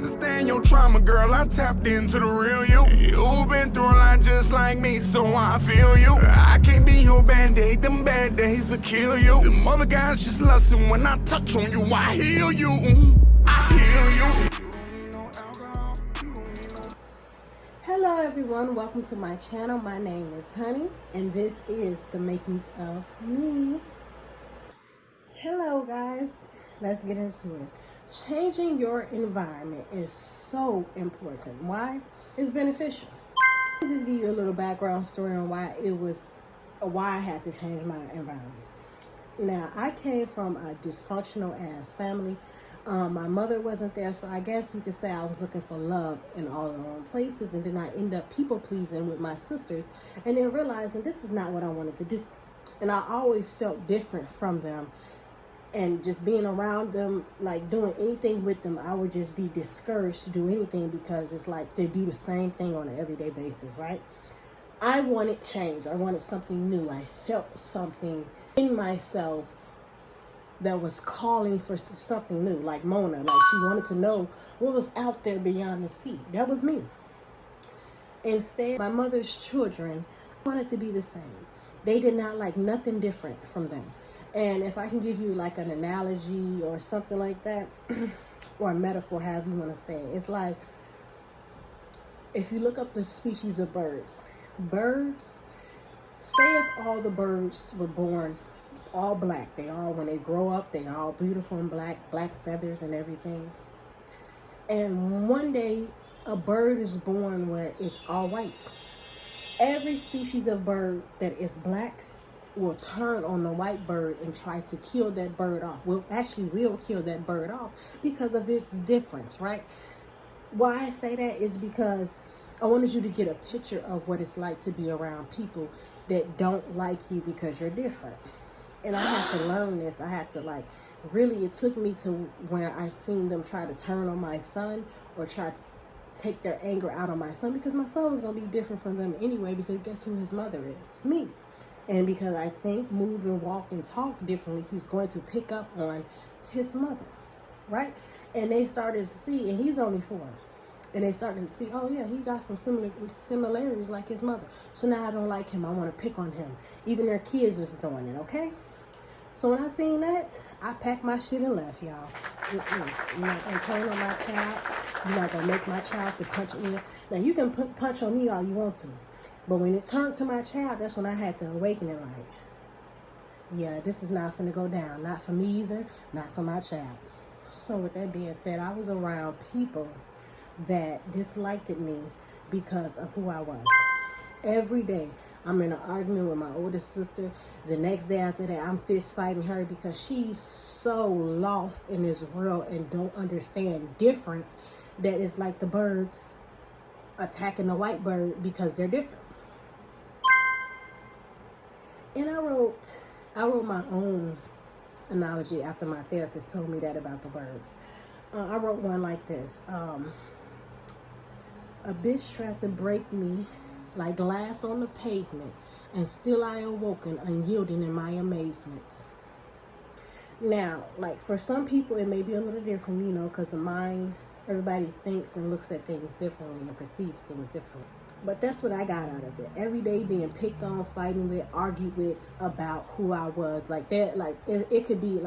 understand your trauma, girl. I tapped into the real you. You've been through a lot just like me, so I feel you. I can't be your band-aid, them bad days will kill you. Them other guys just listen when I touch on you. I heal you. I heal you. Hello everyone, welcome to my channel. My name is Honey, and this is the makings of me. Hello guys, let's get into it. Changing your environment is so important. Why? It's beneficial. I'll just give you a little background story on why I had to change my environment. Now, I came from a dysfunctional ass family. My mother wasn't there, so I guess you could say I was looking for love in all the wrong places, and then I end up people pleasing with my sisters, and then realizing this is not what I wanted to do. And I always felt different from them, and just being around them, like doing anything with them, I would just be discouraged to do anything because it's like they do the same thing on an everyday basis, right? I wanted change. I wanted something new. I felt something in myself that was calling for something new, like Mona. Like she wanted to know what was out there beyond the sea. That was me. Instead, my mother's children wanted to be the same. They did not like nothing different from them. And if I can give you like an analogy or something like that, or a metaphor, however you want to say it, it's like if you look up the species of birds, say if all the birds were born all black, when they grow up, they all beautiful and black feathers and everything. And one day a bird is born where it's all white. Every species of bird that is black will turn on the white bird and try to kill that bird off. Will kill that bird off because of this difference, right? Why I say that is because I wanted you to get a picture of what it's like to be around people that don't like you because you're different. And I had to learn this. I had to it took me to when I seen them try to turn on my son or try to take their anger out on my son, because my son was going to be different from them anyway, because guess who his mother is? Me. And because I think, move, and walk and talk differently, he's going to pick up on his mother, right? And they started to see, and he's only 4. And they started to see, oh yeah, he got some similarities like his mother. So now I don't like him. I want to pick on him. Even their kids was doing it, okay? So when I seen that, I packed my shit and left, y'all. You're not going to turn on my child. You're not going to make my child to punch me. Now, you can punch on me all you want to. But when it turned to my child, that's when I had to awaken it like, yeah, this is not finna go down. Not for me either. Not for my child. So with that being said, I was around people that disliked me because of who I was. Every day, I'm in an argument with my oldest sister. The next day after that, I'm fist fighting her because she's so lost in this world and don't understand difference that it's like the birds attacking the white bird because they're different. And I wrote my own analogy after my therapist told me that about the birds. I wrote one like this. A bitch tried to break me like glass on the pavement, and still I awoken, unyielding in my amazement. Now, like for some people, it may be a little different, because the mind, everybody thinks and looks at things differently and perceives things differently. But that's what I got out of it. Every day being picked on, fighting with, argued with about who I was. Like that, like it could be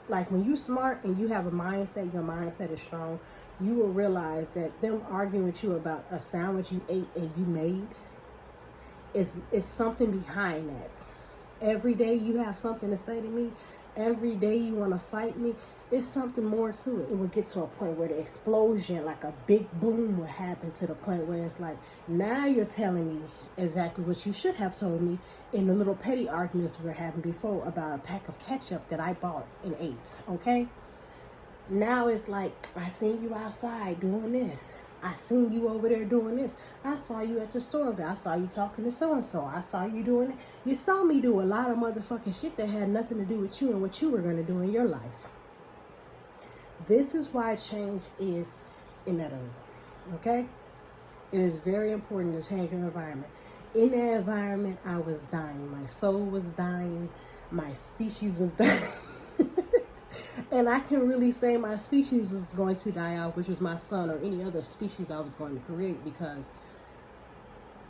like when you're smart and you have a mindset, your mindset is strong, you will realize that them arguing with you about a sandwich you ate and you made is something behind that. Every day you have something to say to me. Every day you want to fight me. It's something more to it. It will get to a point where the explosion, like a big boom, will happen to the point where it's like, now you're telling me exactly what you should have told me in the little petty arguments we were having before about a pack of ketchup that I bought and ate, okay? Now it's like, I seen you outside doing this. I seen you over there doing this. I saw you at the store. I saw you talking to so-and-so. I saw you doing it. You saw me do a lot of motherfucking shit that had nothing to do with you and what you were going to do in your life. This is why change is inevitable, okay? It is very important to change your environment. In that environment, I was dying. My soul was dying. My species was dying. And I can really say my species is going to die out, which was my son or any other species I was going to create, because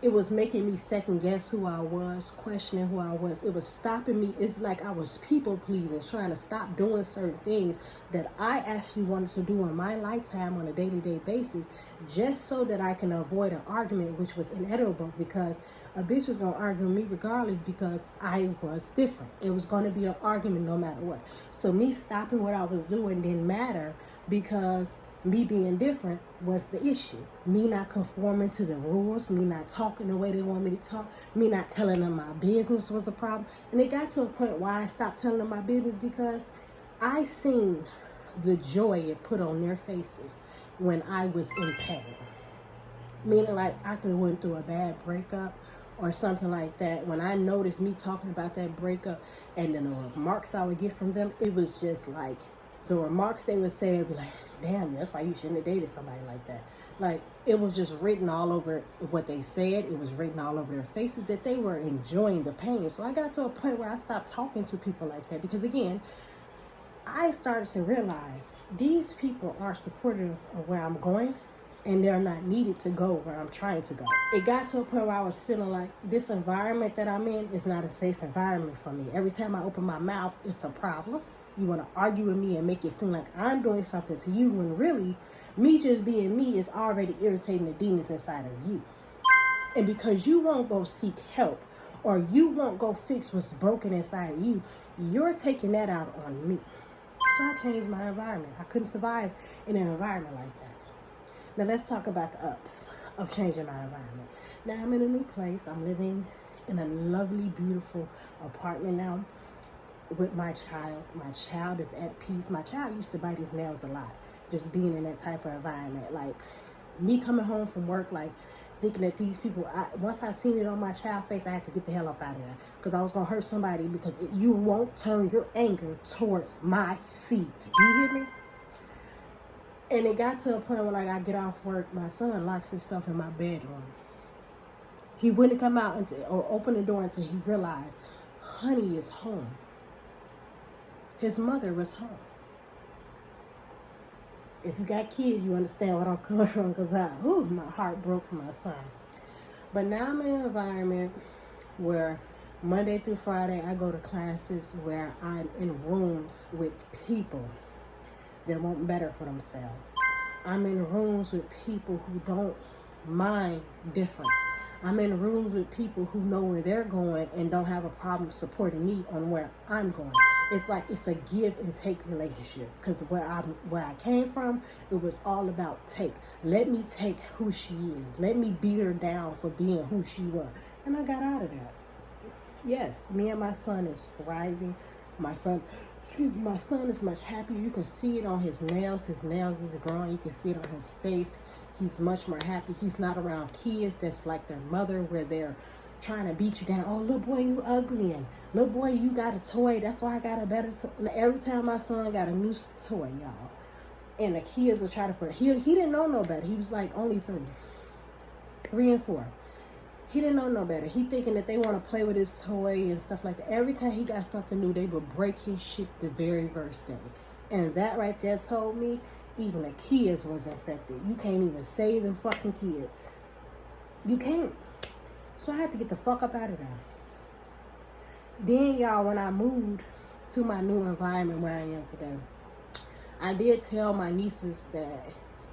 it was making me second guess who I was, questioning who I was. It was stopping me. It's like I was people pleasing, trying to stop doing certain things that I actually wanted to do in my lifetime on a daily basis, just so that I can avoid an argument, which was inevitable, because a bitch was going to argue with me regardless, because I was different. It was going to be an argument no matter what. So me stopping what I was doing didn't matter, because me being different was the issue. Me not conforming to the rules, me not talking the way they want me to talk, me not telling them my business was a problem. And it got to a point where I stopped telling them my business, because I seen the joy it put on their faces when I was in pain. Meaning, like, I could went through a bad breakup or something like that. When I noticed me talking about that breakup and then the remarks I would get from them, it was just like, the remarks they would say would be like, damn, that's why you shouldn't have dated somebody like that. Like, it was just written all over what they said. It was written all over their faces that they were enjoying the pain. So I got to a point where I stopped talking to people like that, because, again, I started to realize these people are supportive of where I'm going, and they're not needed to go where I'm trying to go. It got to a point where I was feeling like this environment that I'm in is not a safe environment for me. Every time I open my mouth, it's a problem. You want to argue with me and make it seem like I'm doing something to you, when really, me just being me is already irritating the demons inside of you. And because you won't go seek help, or you won't go fix what's broken inside of you, you're taking that out on me. So I changed my environment. I couldn't survive in an environment like that. Now let's talk about the ups of changing my environment. Now I'm in a new place. I'm living in a lovely, beautiful apartment now with my child. My child is at peace. My child used to bite his nails a lot, just being in that type of environment. Like, me coming home from work, like, thinking that these people, once I seen it on my child's face, I had to get the hell up out of there, because I was going to hurt somebody, because you won't turn your anger towards my seed. Do you hear me? And it got to a point where, like, I get off work, my son locks himself in my bedroom. He wouldn't come out or open the door until he realized honey is home. His mother was home. If you got kids, you understand what I'm coming from, because my heart broke for my son. But now I'm in an environment where Monday through Friday I go to classes where I'm in rooms with people that want better for themselves. I'm in rooms with people who don't mind difference. I'm in rooms with people who know where they're going and don't have a problem supporting me on where I'm going. It's like it's a give and take relationship, because where I came from, it was all about take. Let me take who she is. Let me beat her down for being who she was. And I got out of that. Yes, me and my son is thriving. My son is much happier. You can see it on his nails. His nails is growing. You can see it on his face. He's much more happy. He's not around kids that's like their mother, where they're trying to beat you down. Oh, little boy, you ugly. And little boy, you got a toy. That's why I got a better toy. Every time my son got a new toy, y'all, and the kids would try to put, he didn't know no better. He was like only 3 and 4. He didn't know no better. He thinking that they want to play with his toy and stuff like that. Every time he got something new, they would break his shit the very first day. And that right there told me even the kids was infected. You can't even save them fucking kids. You can't. So I had to get the fuck up out of there. Then, y'all, when I moved to my new environment where I am today, I did tell my nieces that,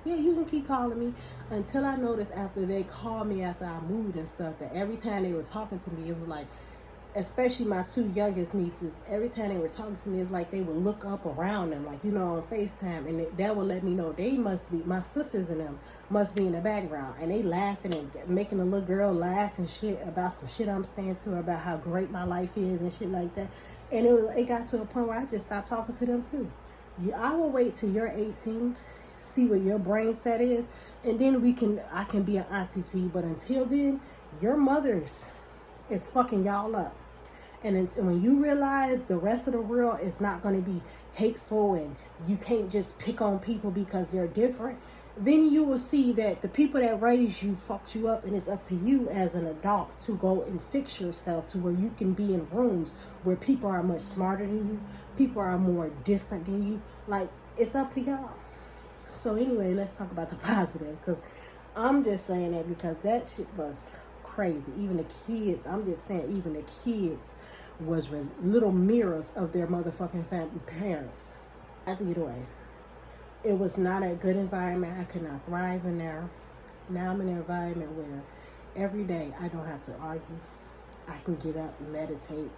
yeah, you can keep calling me, until I noticed after they called me after I moved and stuff, that every time they were talking to me, it was like, especially my 2 youngest nieces, every time they were talking to me, it's like they would look up around them, like, on FaceTime, and that would let me know they must be, my sisters and them must be in the background, and they laughing and making the little girl laugh and shit about some shit I'm saying to her about how great my life is and shit like that. And it got to a point where I just stopped talking to them too. I will wait till you're 18, see what your brain set is, and then I can be an auntie to you. But until then, your mother's is fucking y'all up. And when you realize the rest of the world is not going to be hateful, and you can't just pick on people because they're different, then you will see that the people that raised you fucked you up, and it's up to you as an adult to go and fix yourself to where you can be in rooms where people are much smarter than you, people are more different than you. Like, it's up to y'all. So anyway, let's talk about the positive, because I'm just saying that because that shit was crazy. Even the kids, I'm just saying, even the kids was little mirrors of their motherfucking parents. I have to get away. It was not a good environment. I could not thrive in there. Now I'm in an environment where every day I don't have to argue. I can get up, meditate,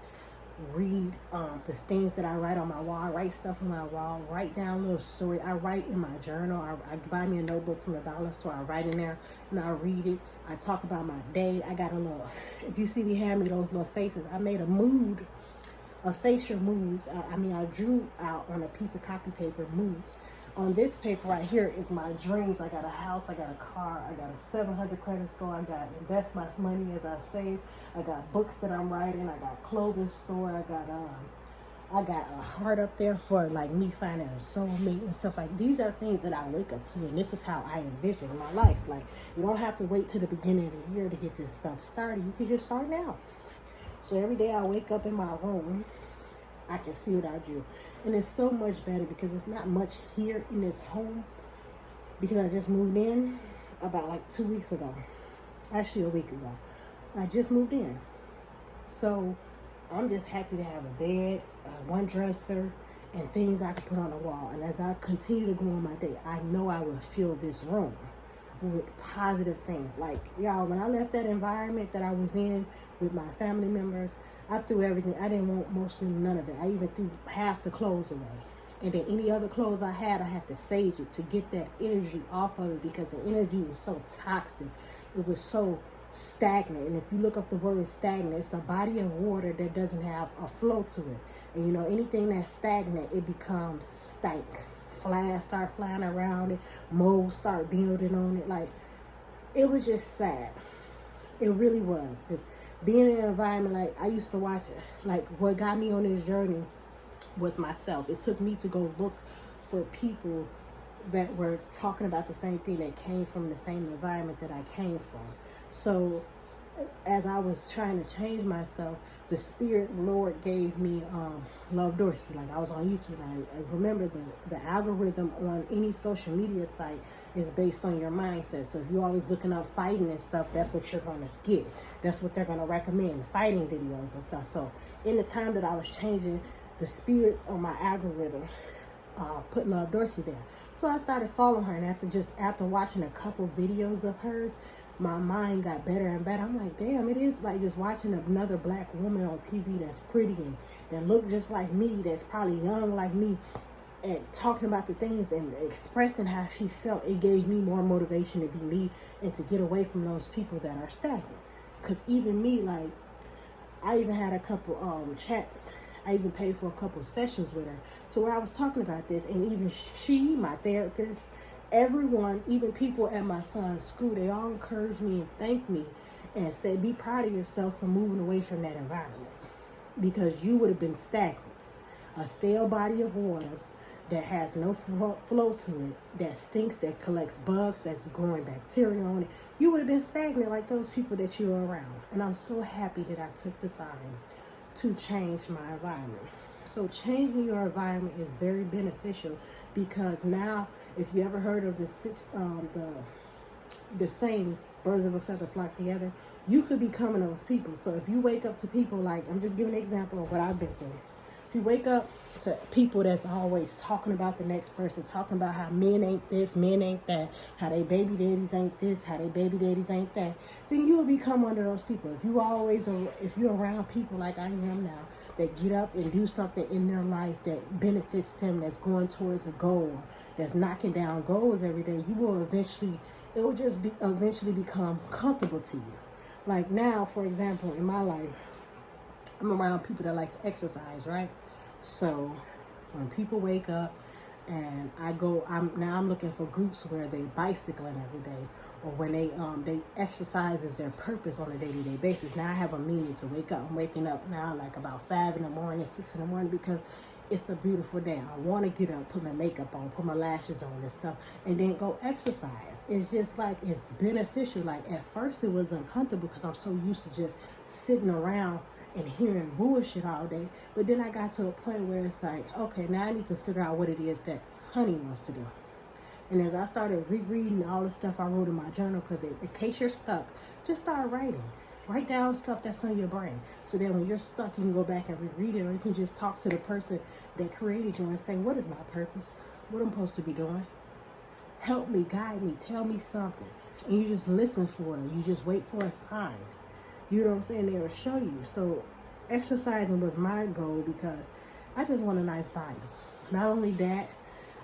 read the things that I write on my wall. I write stuff on my wall, write down little stories. I write in my journal. I buy me a notebook from the dollar store. I write in there and I read it. I talk about my day. I got a little, if you see me hand me those little faces, I made a facial moods. I drew out on a piece of copy paper moods. On this paper right here is my dreams. I got a house, I got a car, I got a 700 credit score, I got invest my money as I save, I got books that I'm writing, I got clothing store, I got a heart up there for like me finding a soulmate and stuff like these are things that I wake up to, and this is how I envision my life. Like, you don't have to wait till the beginning of the year to get this stuff started. You can just start now. So every day I wake up in my room, I can see without you. And it's so much better because it's not much here in this home, because I just moved in about like 2 weeks ago. Actually, a week ago. I just moved in. So I'm just happy to have a bed, one dresser, and things I can put on the wall. And as I continue to go on my day, I know I will fill this room with positive things. Like, y'all, when I left that environment that I was in with my family members, I threw everything. I didn't want mostly none of it. I even threw half the clothes away. And then any other clothes I had to sage it to get that energy off of it, because the energy was so toxic. It was so stagnant. And if you look up the word stagnant, it's a body of water that doesn't have a flow to it. And you know, anything that's stagnant, it becomes stank. Flies start flying around it, mold start building on it. Like, it was just sad. It really was. Just being in an environment, like, I used to watch it. Like, what got me on this journey was myself. It took me to go look for people that were talking about the same thing, that came from the same environment that I came from. So as I was trying to change myself, the Spirit Lord gave me Love Dorsey. Like, I was on YouTube, and I remember the algorithm on any social media site is based on your mindset. So if you're always looking up fighting and stuff, that's what you're going to get. That's what they're going to recommend, fighting videos and stuff. So in the time that I was changing, the spirits on my algorithm put Love Dorsey there. So I started following her, and after watching a couple videos of hers, my mind got better and better. I'm like, damn, it is like just watching another black woman on TV that's pretty and that look just like me, that's probably young like me, and talking about the things and expressing how she felt. It gave me more motivation to be me and to get away from those people that are stagnant. Because even me, like, I even had a couple chats. I even paid for a couple sessions with her to where I was talking about this. And even she, my therapist, everyone, even people at my son's school, they all encouraged me and thanked me and said, be proud of yourself for moving away from that environment, because you would have been stagnant. A stale body of water that has no flow to it, that stinks, that collects bugs, that's growing bacteria on it. You would have been stagnant like those people that you are around. And I'm so happy that I took the time to change my environment. So changing your environment is very beneficial, because now, if you ever heard of the saying, birds of a feather flock together, you could become those people. So if you wake up to people, like, I'm just giving an example of what I've been through. If you wake up to people that's always talking about the next person, talking about how men ain't this, men ain't that, how they baby daddies ain't this, how they baby daddies ain't that, then you'll become one of those people. If you're around people like I am now, that get up and do something in their life that benefits them, that's going towards a goal, that's knocking down goals every day, it will eventually become comfortable to you. Like now, for example, in my life, I'm around people that like to exercise, right? So when people wake up and I'm looking for groups where they bicycling every day, or when they exercise as their purpose on a day-to-day basis. Now I have a meaning to wake up. I'm waking up now like about 5 in the morning, 6 in the morning, because it's a beautiful day. I want to get up, put my makeup on, put my lashes on and stuff, and then go exercise. It's just like, it's beneficial. Like at first it was uncomfortable because I'm so used to just sitting around and hearing bullshit all day. But then I got to a point where it's like, okay, now I need to figure out what it is that Honey wants to do. And as I started rereading all the stuff I wrote in my journal, because in case you're stuck, just start writing. Write down stuff that's on your brain. So that when you're stuck, you can go back and reread it, or you can just talk to the person that created you and say, what is my purpose? What I'm supposed to be doing? Help me, guide me, tell me something. And you just listen for it. You just wait for a sign. You know what I'm saying? They will show you. So exercising was my goal because I just want a nice body. Not only that,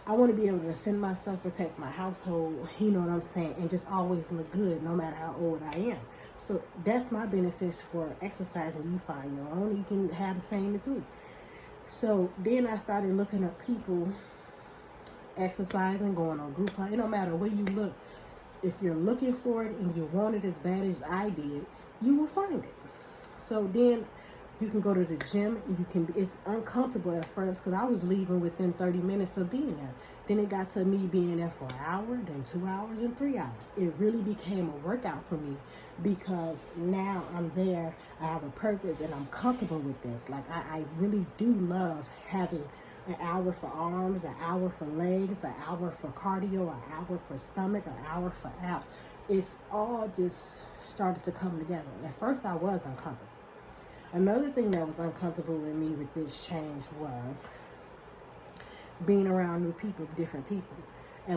I want to be able to defend myself, protect my household, you know what I'm saying, and just always look good no matter how old I am. So that's my benefits for exercising. You find your own, you can have the same as me. So then I started looking at people exercising, going on group hunt. It don't matter where you look. If you're looking for it and you want it as bad as I did, you will find it. So then you can go to the gym and you can, it's uncomfortable at first because I was leaving within 30 minutes of being there. Then it got to me being there for an hour, then 2 hours, and 3 hours. It really became a workout for me because now I'm there, I have a purpose, and I'm comfortable with this. Like I really do love having an hour for arms, an hour for legs, an hour for cardio, an hour for stomach, an hour for abs. It's all just started to come together. At first I was uncomfortable. Another thing that was uncomfortable with me with this change was being around new people, different people.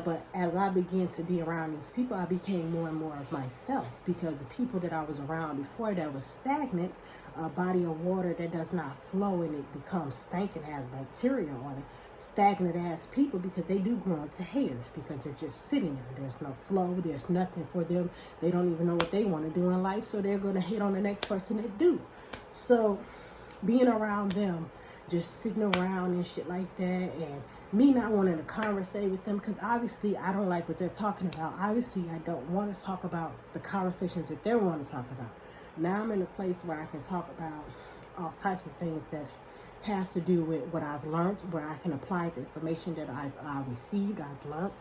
But as I began to be around these people, I became more and more of myself, because the people that I was around before that was stagnant, a body of water that does not flow and it becomes stank and has bacteria on it, stagnant ass people, because they do grow into haters because they're just sitting there. There's no flow. There's nothing for them. They don't even know what they want to do in life, so they're going to hate on the next person that do. So being around them, just sitting around and shit like that, and me not wanting to conversate with them because obviously I don't like what they're talking about. Obviously I don't want to talk about the conversations that they want to talk about. Now I'm in a place where I can talk about all types of things that has to do with what I've learned, where I can apply the information that I've received, I've learned.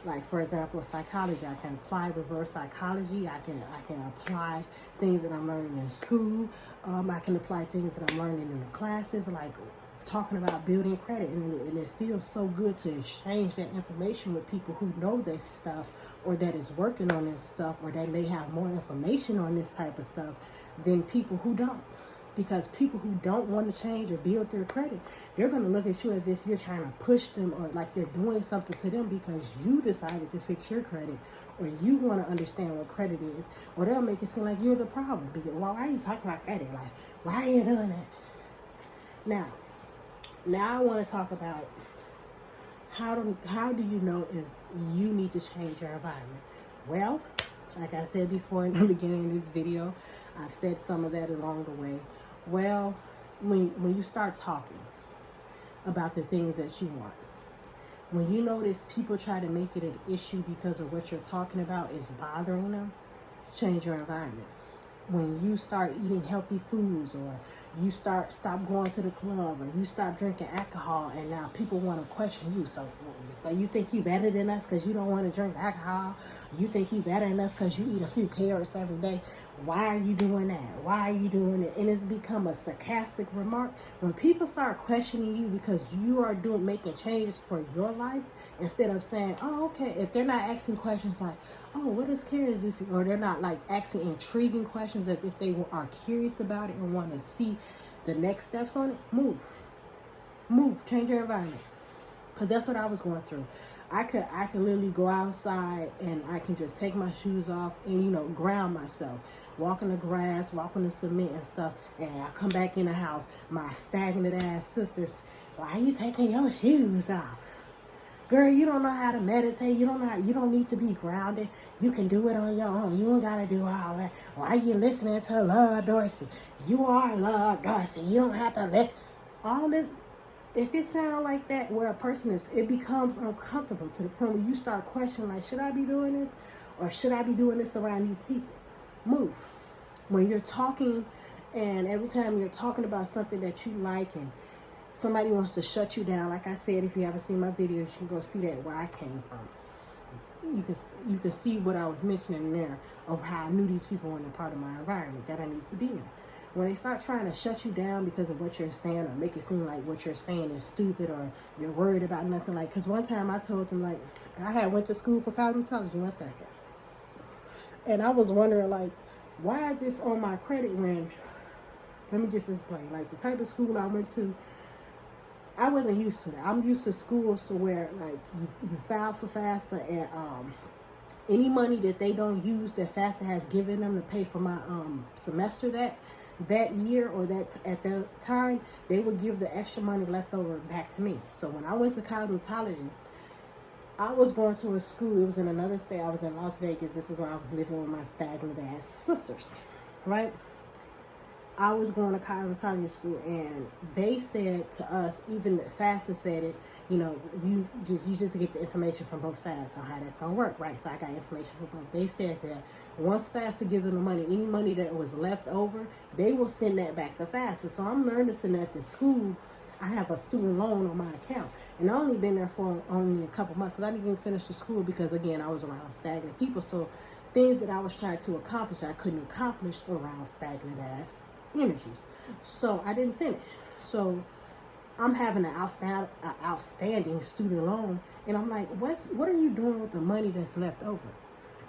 Like for example, psychology, I can apply reverse psychology. I can apply things that I'm learning in school. I can apply things that I'm learning in the classes, like talking about building credit, and it feels so good to exchange that information with people who know this stuff, or that is working on this stuff, or that may have more information on this type of stuff than people who don't. Because people who don't want to change or build their credit, they're going to look at you as if you're trying to push them, or like you're doing something to them because you decided to fix your credit, or you want to understand what credit is, or they'll make it seem like you're the problem. Because, well, why are you talking about credit? Like, why are you doing that? Now I want to talk about how do you know if you need to change your environment? Well, like I said before in the beginning of this video, I've said some of that along the way. Well, when you start talking about the things that you want, when you notice people try to make it an issue because of what you're talking about is bothering them, change your environment. When you start eating healthy foods, or you stop going to the club, or you stop drinking alcohol, and now people want to question you. So you think you better than us because you don't want to drink alcohol? You think you better than us because you eat a few carrots every day? Why are you doing that? Why are you doing it? And it's become a sarcastic remark. When people start questioning you because you are making changes for your life, instead of saying, oh, okay, if they're not asking questions like, oh, what does Karen do for you? Or they're not like asking intriguing questions as if they are curious about it and want to see the next steps on it, move, change your environment. Because that's what I was going through. I could literally go outside and I can just take my shoes off and, ground myself. Walk in the grass, walk on the cement and stuff. And I come back in the house. My stagnant ass sisters, why are you taking your shoes off? Girl, you don't know how to meditate. You don't need to be grounded. You can do it on your own. You don't got to do all that. Why are you listening to Lord Dorsey? You are Lord Dorsey. You don't have to listen. All this. If it sounds like that, where a person is, it becomes uncomfortable to the point where you start questioning, like, should I be doing this? Or should I be doing this around these people? Move. When you're talking, and every time you're talking about something that you like, and somebody wants to shut you down. Like I said, if you haven't seen my videos, you can go see that where I came from. You can see what I was mentioning there of how I knew these people weren't a part of my environment that I need to be in. When they start trying to shut you down because of what you're saying or make it seem like what you're saying is stupid or you're worried about nothing, like, because one time I told them, like, I had went to school for cosmetology, 1 second, and I was wondering, like, why is this on my credit when, let me just explain, like, the type of school I went to, I wasn't used to that. I'm used to schools to where, like, you file for FAFSA, and any money that they don't use that FAFSA has given them to pay for my semester that year or that at the time, they would give the extra money left over back to me. So when I went to cosmetology, I was going to a school. It was in another state. I was in Las Vegas. This is where I was living with my stagnant ass sisters, right? I was going to cosmetology school, and they said to us, even FAFSA said it, you know, you just get the information from both sides on how that's going to work, right? So I got information from both. They said that once FAFSA gives them the money, any money that was left over, they will send that back to FAFSA. So I'm learning at the school. I have a student loan on my account, and I only been there for only a couple months because I didn't even finish the school because, again, I was around stagnant people. So things that I was trying to accomplish, I couldn't accomplish around stagnant ass energies. So I didn't finish. So I'm having an outstanding student loan, and I'm like, what are you doing with the money that's left over?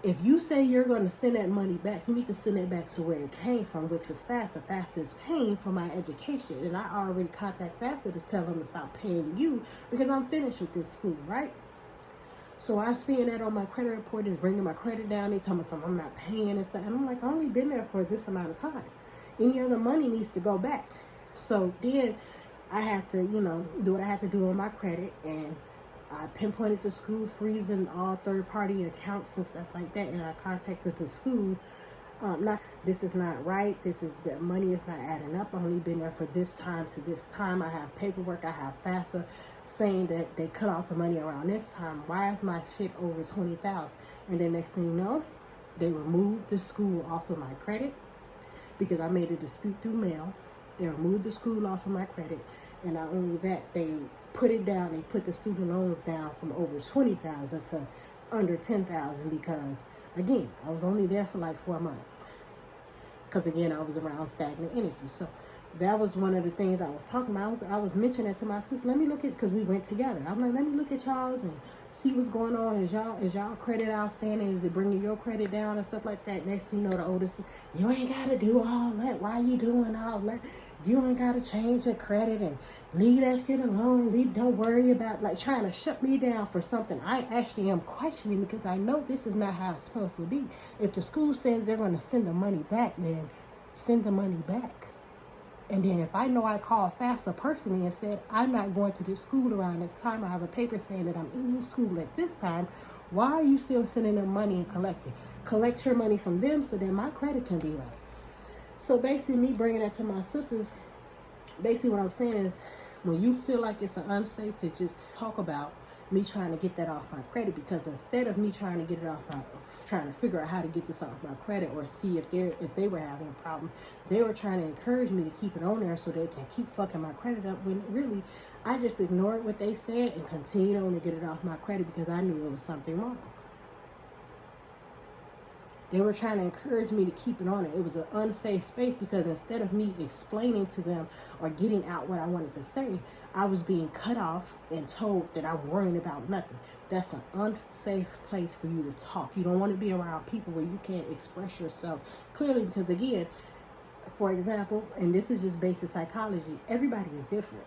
If you say you're going to send that money back, you need to send it back to where it came from, which was FAFSA. FAFSA is paying for my education, and I already contact FAFSA to tell them to stop paying you because I'm finished with this school, right? So I'm seeing that on my credit report is bringing my credit down. They tell me something I'm not paying and stuff, and I'm like, I've only been there for this amount of time. Any other money needs to go back. So then I had to, do what I had to do on my credit, and I pinpointed the school freezing all third-party accounts and stuff like that, and I contacted the school. This is not right. The money is not adding up. I've only been there for this time to this time. I have paperwork. I have FAFSA saying that they cut off the money around this time. Why is my shit over $20,000? And then next thing you know, they removed the school off of my credit because I made a dispute through mail. They removed the school off of my credit, and not only that, they put it down. They put the student loans down from over $20,000 to under $10,000 because, again, I was only there for like 4 months. Because again, I was around stagnant energy. So that was one of the things I was talking about. I was mentioning that to my sister. Let me look at, because we went together. I'm like, let me look at y'all's and see what's going on. Is y'all credit outstanding? Is it bringing your credit down and stuff like that? Next thing you know, the oldest, you ain't got to do all that. Why you doing all that? You ain't got to change your credit and leave that shit alone. Don't worry about, like, trying to shut me down for something I actually am questioning because I know this is not how it's supposed to be. If the school says they're going to send the money back, then send the money back. And then if I know I called FAFSA personally and said, I'm not going to this school around this time, I have a paper saying that I'm in your school at this time, why are you still sending them money and collecting? Collect your money from them so that my credit can be right. So basically me bringing that to my sisters, basically what I'm saying is when you feel like it's unsafe to just talk about me trying to get that off my credit, because instead of me trying to get it off trying to figure out how to get this off my credit or see if they were having a problem, they were trying to encourage me to keep it on there so they can keep fucking my credit up, when really I just ignored what they said and continued on to get it off my credit because I knew there was something wrong. They were trying to encourage me to keep it on it. It was an unsafe space because instead of me explaining to them or getting out what I wanted to say, I was being cut off and told that I'm worrying about nothing. That's an unsafe place for you to talk. You don't want to be around people where you can't express yourself clearly because, again, for example, and this is just basic psychology, everybody is different.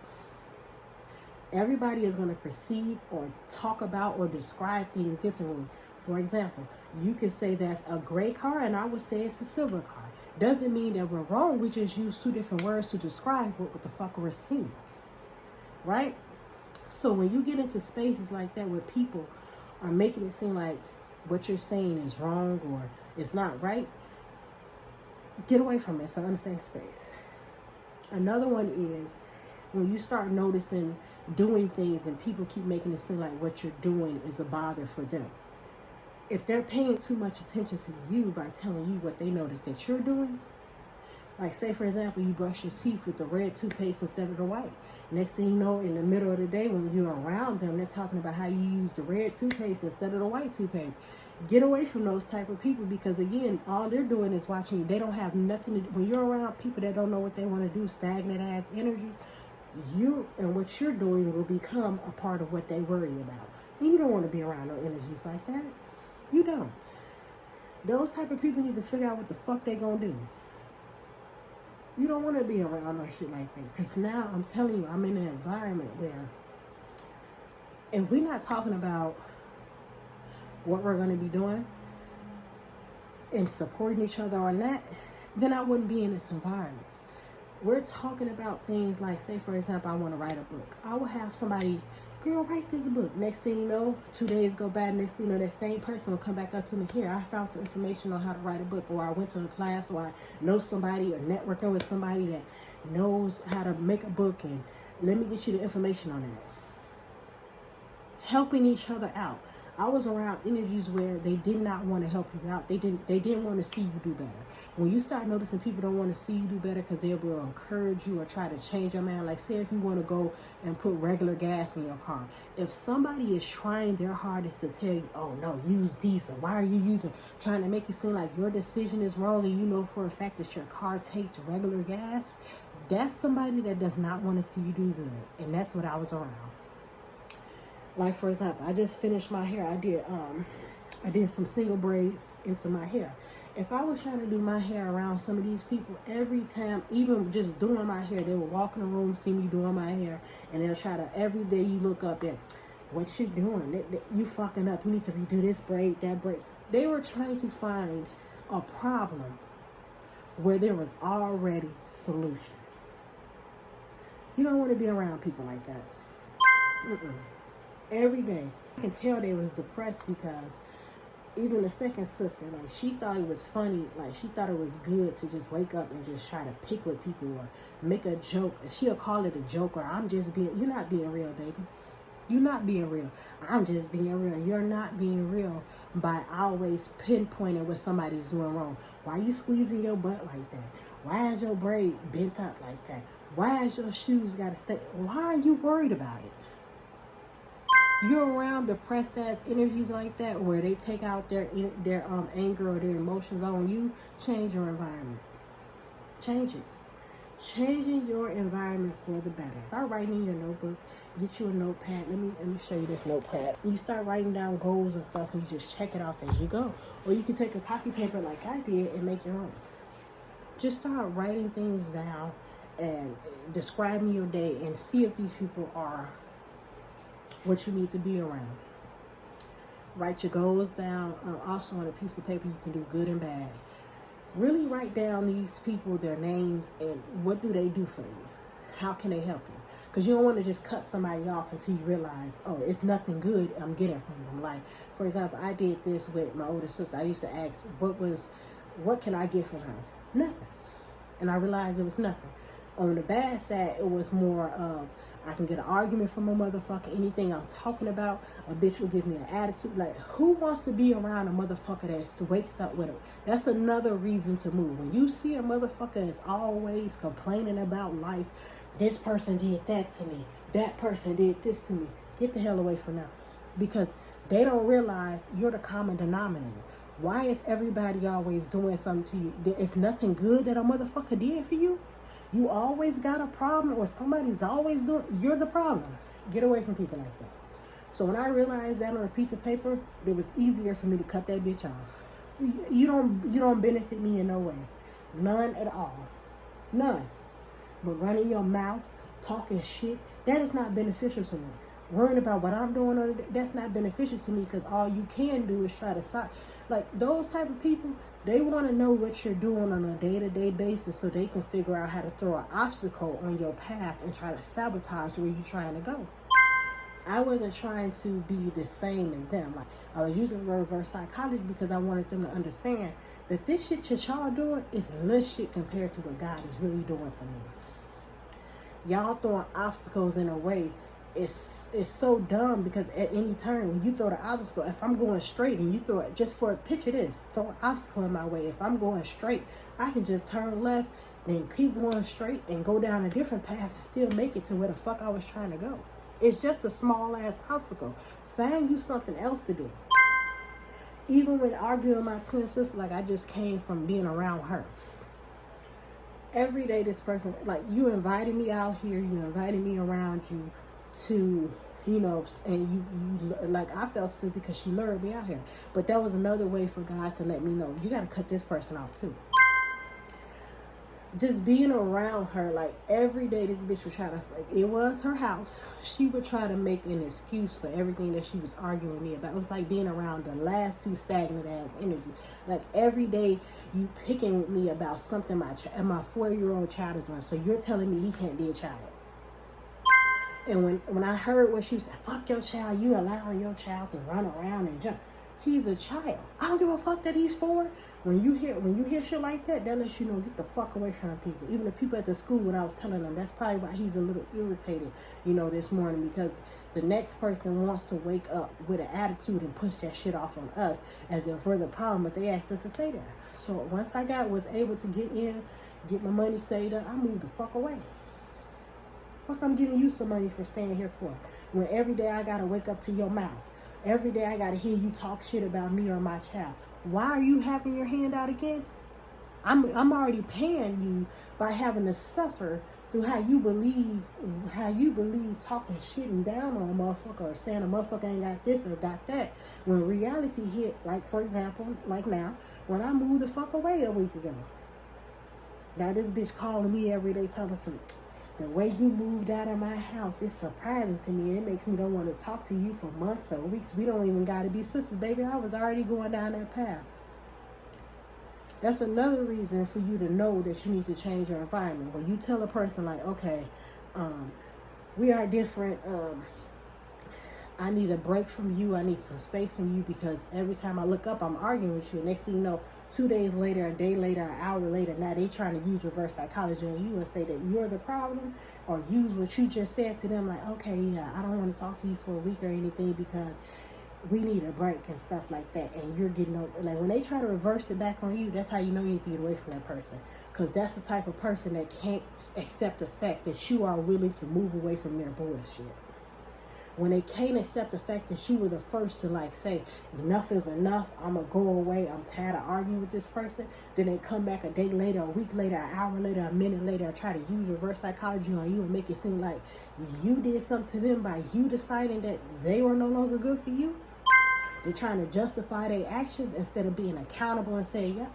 Everybody is going to perceive or talk about or describe things differently. For example, you can say that's a gray car and I would say it's a silver car. Doesn't mean that we're wrong. We just use two different words to describe what the fuck we're seeing. Right? So when you get into spaces like that where people are making it seem like what you're saying is wrong or it's not right, get away from it. It's an unsafe space. Another one is when you start noticing doing things and people keep making it seem like what you're doing is a bother for them. If they're paying too much attention to you by telling you what they notice that you're doing, Like, say, for example, you brush your teeth with the red toothpaste instead of the white. Next thing you know, in the middle of the day when you're around them, they're talking about how you use the red toothpaste instead of the white toothpaste. Get away from those type of people, because, again, all they're doing is watching you. They don't have nothing to do. When you're around people that don't know what they want to do, stagnant-ass energy, you and what you're doing will become a part of what they worry about. And you don't want to be around no energies like that. You don't. Those type of people need to figure out what the fuck they gonna do. You don't want to be around no shit like that. Because now, I'm telling you, I'm in an environment where if we're not talking about what we're going to be doing and supporting each other on that, then I wouldn't be in this environment. We're talking about things like, say, for example, I want to write a book. I will have somebody, girl, write this book. Next thing you know, 2 days go by. Next thing you know, that same person will come back up to me. Here, I found some information on how to write a book. Or I went to a class, or I know somebody, or networking with somebody that knows how to make a book. And let me get you the information on that. Helping each other out. I was around energies where they did not want to help you out. They didn't want to see you do better. When you start noticing people don't want to see you do better because they will encourage you or try to change your mind. Like, say if you want to go and put regular gas in your car. If somebody is trying their hardest to tell you, oh no, use diesel. Why are you using? Trying to make it seem like your decision is wrong, and you know for a fact that your car takes regular gas. That's somebody that does not want to see you do good. And that's what I was around. Like, for example, I just finished my hair. I did some single braids into my hair. If I was trying to do my hair around some of these people, every time, even just doing my hair, they would walk in the room, see me doing my hair, and they'll try to, every day you look up there, what you doing? You fucking up. You need to redo this braid, that braid. They were trying to find a problem where there was already solutions. You don't want to be around people like that. Every day. I can tell they was depressed, because even the second sister, like, she thought it was funny. Like, she thought it was good to just wake up and just try to pick with people or make a joke. And she'll call it a joke, or I'm just being, you're not being real, baby. You're not being real. I'm just being real. You're not being real by always pinpointing what somebody's doing wrong. Why are you squeezing your butt like that? Why is your braid bent up like that? Why is your shoes got to stay? Why are you worried about it? You're around depressed ass energies like that, where they take out their anger or their emotions on you. Change your environment. Change it. Changing your environment for the better. Start writing in your notebook. Get you a notepad. Let me show you this notepad. You start writing down goals and stuff, and you just check it off as you go. Or you can take a copy paper like I did and make your own. Just start writing things down and describing your day, and see if these people are what you need to be around. Write your goals down. Also on a piece of paper, you can do good and bad. Really write down these people, their names, and what do they do for you? How can they help you? Because you don't want to just cut somebody off until you realize, oh, it's nothing good I'm getting from them. Like, for example, I did this with my older sister. I used to ask, what can I get from her? Nothing. And I realized it was nothing. On the bad side, it was more of, I can get an argument from a motherfucker. Anything I'm talking about, a bitch will give me an attitude. Like, who wants to be around a motherfucker that wakes up with it? That's another reason to move. When you see a motherfucker that's always complaining about life, this person did that to me, that person did this to me, get the hell away from them. Because they don't realize you're the common denominator. Why is everybody always doing something to you? There is nothing good that a motherfucker did for you. You always got a problem, or somebody's always doing, you're the problem. Get away from people like that. So when I realized that on a piece of paper, it was easier for me to cut that bitch off. You don't benefit me in no way. None at all. None. But running your mouth, talking shit, that is not beneficial to me. Worrying about what I'm doing, that's not beneficial to me, because all you can do is try to like those type of people. They want to know what you're doing on a day-to-day basis, so they can figure out how to throw an obstacle on your path and try to sabotage where you're trying to go. I wasn't trying to be the same as them. Like, I was using reverse psychology because I wanted them to understand that this shit that y'all doing is little shit compared to what God is really doing for me. Y'all throwing obstacles in a way it's so dumb, because at any turn when you throw the obstacle, if I'm going straight and you throw it, just for a picture this, throw an obstacle in my way, if I'm going straight, I can just turn left, then keep going straight and go down a different path and still make it to where the fuck I was trying to go. It's just a small ass obstacle. Find you something else to do. Even when arguing with my twin sister, like, I just came from being around her. Every day this person, like, you invited me out here, you invited me around you to, you know, and you like, I felt stupid because she lured me out here. But that was another way for God to let me know, you got to cut this person off too. Just being around her, like, every day this bitch would try to, like, it was her house, she would try to make an excuse for everything that she was arguing with me about. It was like being around the last two stagnant ass interviews. Like, every day you picking with me about something my 4-year-old child is doing, so you're telling me he can't be a child. And when I heard what she said, fuck your child, you allowing your child to run around and jump. He's a child. I don't give a fuck that he's 4. When you hear shit like that, that lets you know, get the fuck away from people. Even the people at the school, when I was telling them, that's probably why he's a little irritated, you know, this morning, because the next person wants to wake up with an attitude and push that shit off on us as if we're the problem, but they asked us to stay there. So once I was able to get in, get my money saved up, I moved the fuck away. Fuck, I'm giving you some money for staying here for? When every day I gotta wake up to your mouth. Every day I gotta hear you talk shit about me or my child. Why are you having your hand out again? I'm already paying you by having to suffer through how you believe talking shit and down on a motherfucker, or saying a motherfucker ain't got this or got that. When reality hit, like, for example, like now, when I moved the fuck away a week ago. Now this bitch calling me every day talking some, the way you moved out of my house is surprising to me. It makes me don't want to talk to you for months or weeks. We don't even got to be sisters, baby. I was already going down that path. That's another reason for you to know that you need to change your environment. When you tell a person, like, okay, we are different. I need a break from you. I need some space from you, because every time I look up, I'm arguing with you. Next thing you know, 2 days later, a day later, an hour later, now they trying to use reverse psychology on you and say that you're the problem, or use what you just said to them, like, okay, yeah, I don't want to talk to you for a week or anything because we need a break and stuff like that. And you're getting over, like, when they try to reverse it back on you, that's how you know you need to get away from that person, because that's the type of person that can't accept the fact that you are willing to move away from their bullshit. When they can't accept the fact that you were the first to, like, say, enough is enough, I'm going to go away, I'm tired of arguing with this person, then they come back a day later, a week later, an hour later, a minute later, and try to use reverse psychology on you and make it seem like you did something to them by you deciding that they were no longer good for you. They're trying to justify their actions instead of being accountable and saying, yep,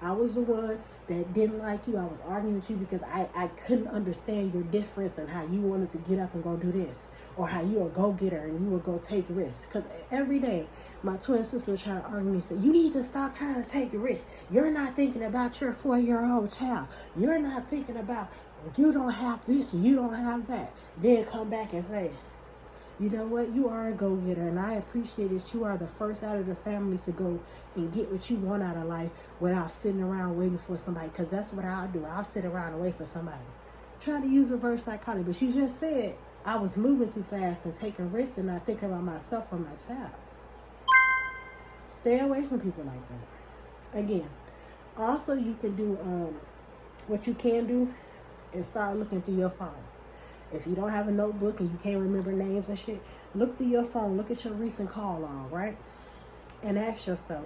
I was the one that didn't like you. I was arguing with you because I couldn't understand your difference and how you wanted to get up and go do this, or how you a go-getter and you would go take risks. Because every day, my twin sister was trying to argue with me and say, you need to stop trying to take risks. You're not thinking about your 4-year-old child. You're not thinking about, you don't have this and you don't have that. Then come back and say, you know what, you are a go-getter, and I appreciate that you are the first out of the family to go and get what you want out of life without sitting around waiting for somebody, because that's what I'll do. I'll sit around and wait for somebody. Trying to use reverse psychology, but she just said I was moving too fast and taking risks and not thinking about myself or my child. Stay away from people like that. Again, also you can do, what you can do is start looking through your phone. If you don't have a notebook and you can't remember names and shit, look through your phone. Look at your recent call log, right? And ask yourself.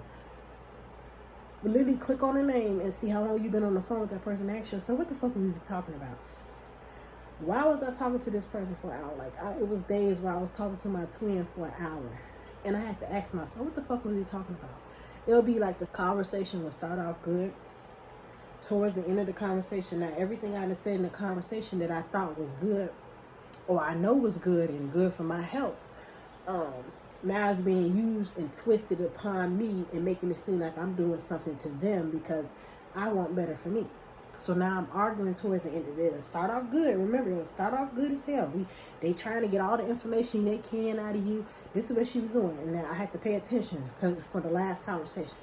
Literally click on a name and see how long you've been on the phone with that person. Ask yourself, what the fuck was he talking about? Why was I talking to this person for an hour? Like, it was days where I was talking to my twin for an hour. And I had to ask myself, what the fuck was he talking about? It'll be like the conversation will start off good. Towards the end of the conversation, now everything I said in the conversation that I thought was good, or I know was good and good for my health, now it's being used and twisted upon me and making it seem like I'm doing something to them because I want better for me. So now I'm arguing towards the end. It'll start off good. Remember, it'll start off good as hell. They trying to get all the information they can out of you. This is what she was doing, and now I had to pay attention for the last conversation.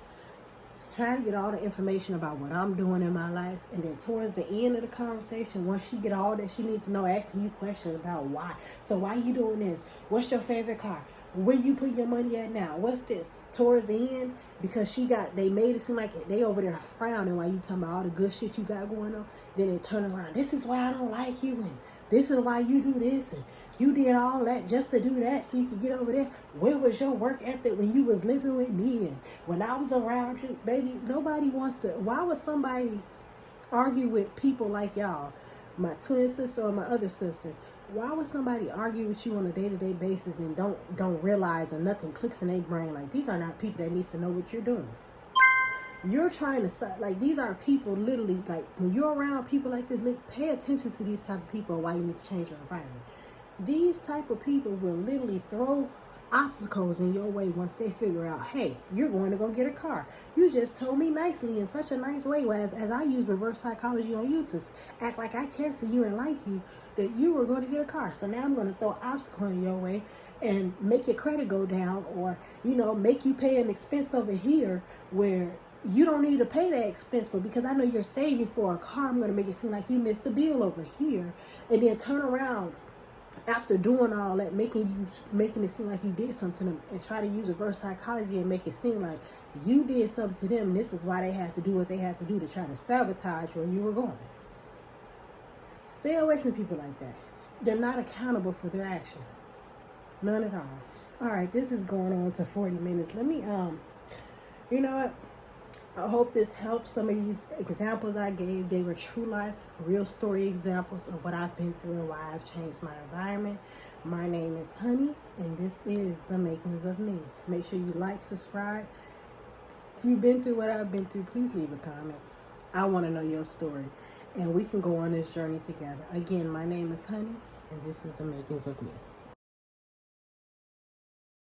try to get all the information about what I'm doing in my life, and then towards the end of the conversation, once she get all that she needs to know, asking you questions about why. So why you doing this? What's your favorite car? Where you put your money at now? What's this? Towards the end, because they made it seem like they over there frowning while you talking about all the good shit you got going on. Then they turn around. This is why I don't like you, and this is why you do this, and you did all that just to do that so you could get over there. Where was your work ethic when you was living with me and when I was around you? Baby, nobody wants to. Why would somebody argue with people like y'all, my twin sister or my other sisters? Why would somebody argue with you on a day-to-day basis and don't realize and nothing clicks in their brain? Like, these are not people that needs to know what you're doing. You're trying to, like, these are people literally, like, when you're around people like this, pay attention to these type of people and why you need to change your environment. These type of people will literally throw obstacles in your way once they figure out, hey, you're going to go get a car. You just told me nicely in such a nice way, as I use reverse psychology on you to act like I care for you and like you, that you were going to get a car. So now I'm going to throw an obstacle in your way and make your credit go down, or, make you pay an expense over here where you don't need to pay that expense, but because I know you're saving for a car, I'm going to make it seem like you missed the bill over here, and then turn around after doing all that, making it seem like you did something to them, and try to use reverse psychology and make it seem like you did something to them. This is why they had to do what they had to do to try to sabotage where you were going. Stay away from people like that. They're not accountable for their actions. None at all. All right, this is going on to 40 minutes. Let me, you know what? I hope this helps. Some of these examples I gave, they were true life, real story examples of what I've been through and why I've changed my environment. My name is Honey, and this is The Makings of Me. Make sure you like, subscribe. If you've been through what I've been through, please leave a comment. I want to know your story, and we can go on this journey together. Again, my name is Honey, and this is The Makings of Me.